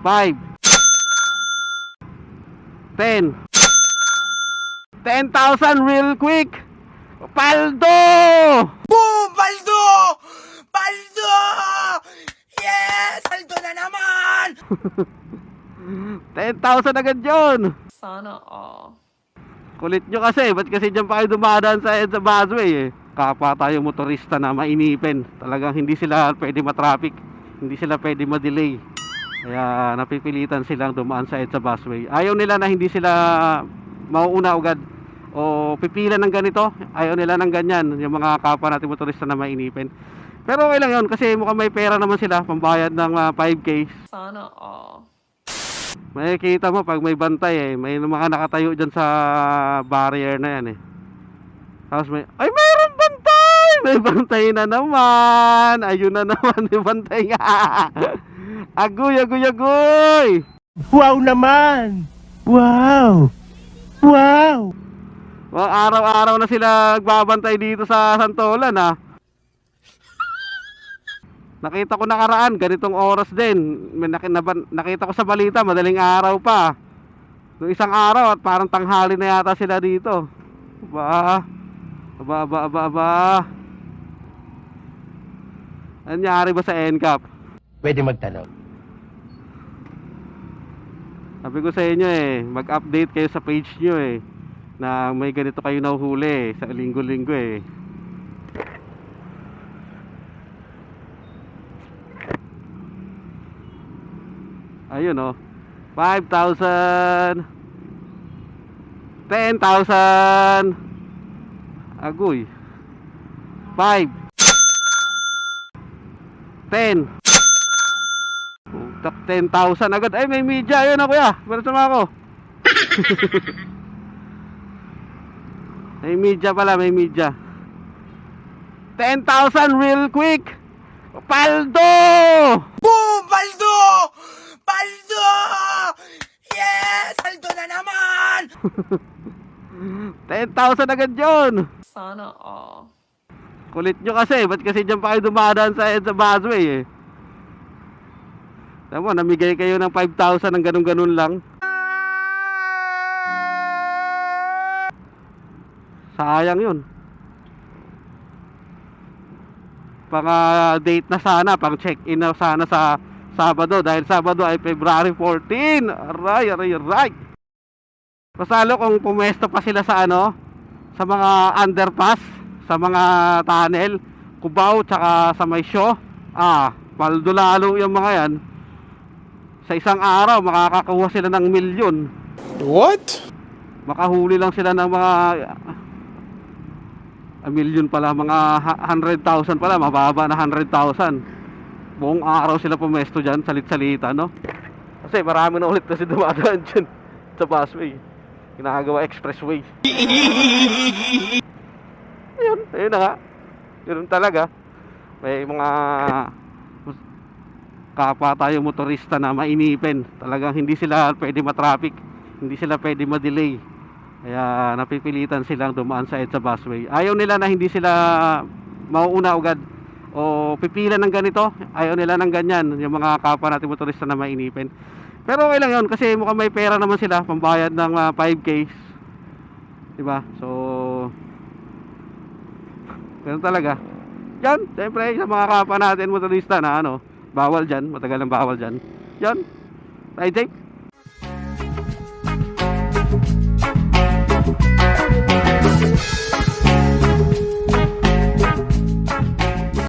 5, 10, 10,000 real quick. Paldo! Boom! Paldo! Paldo! Yes! Paldo na naman! 10,000 agad yun. Sana all. Kulit nyo kasi, ba't kasi dyan pa kayo dumadaan sa EDSA busway eh. Kapwa tayo motorista na mainipin. Talagang hindi sila pwede matraffic, hindi sila pwede madelay. Kaya napipilitan silang dumaan sa EDSA busway. Ayaw nila na hindi sila mauuna agad o pipila ng ganito. Ayaw nila ng ganyan, yung mga kapwa natin motorista na mainipin. Pero okay lang yun kasi mukhang may pera naman sila pambayad ng 5K. Sana all. Makikita mo pag may bantay eh. May mga nakatayo dyan sa barrier na yan eh. Tapos may, ay mayroong bantay! May bantay na naman! Ayun na naman, may bantay nga! Agoy, agoy, agoy! Wow naman! Wow! Wow! Well, araw-araw na sila nagbabantay dito sa Santolan ha. Nakita ko nakaraan, ganitong oras din. Nakita ko sa balita, madaling araw pa. Noong isang araw at parang tanghali na yata sila dito. Aba. Anyari ba sa NCAP? Pwede magtanong. Sabi ko sa inyo eh, mag-update kayo sa page nyo eh. Na may ganito kayo nahuhuli eh, sa linggo-linggo eh. Ayun oh, 5,000, 10,000, agoy, 5, 10, tak 10,000 agad. Ay may media, ayun na kuya, pero sama ako. May media pala, may media. 10,000 real quick. Paldo! Boom! Paldo! Paldo! Yes! Paldo na naman! 10,000 agad yun. Sana all. Kulit nyo kasi, ba't kasi dyan pa kayo dumadaan sa EDSA busway eh. Tama, namigay kayo ng 5,000 ng ganun-ganun lang. Sayang yun. Pang date na sana, pang check-in na sana sa Sabado. Dahil Sabado ay February 14. Aray. Pasalo kung pumesto pa sila sa ano, sa mga underpass, sa mga tunnel, Cubao, tsaka sa may show. Paldo lalo yung mga yan. Sa isang araw, makakakuha sila ng milyon. What? Makahuli lang sila ng mga milyon pala, mga 100,000 pala, mababa na 100,000. Buong araw sila pumesto dyan, salit-salita, no? Kasi marami na ulit kasi dumadaan dyan sa busway, ginagawa expressway. Ayun na nga, yun talaga. May mga kapwa tayo motorista na mainipin. Talagang hindi sila pwede matraffic, hindi sila pwede madelay. Kaya napipilitan silang dumaan sa EDSA busway. Ayaw nila na hindi sila mauuna agad o pipila ng ganito. Ayaw nila ng ganyan, yung mga kapwa natin motorista na mainipin. Pero okay lang yun kasi mukhang may pera naman sila pambayad ng 5K. Diba? So ganun talaga. Yan, siyempre sa mga kapwa natin motorista na ano, bawal dyan, matagal ang bawal dyan. Yan, right, Jake?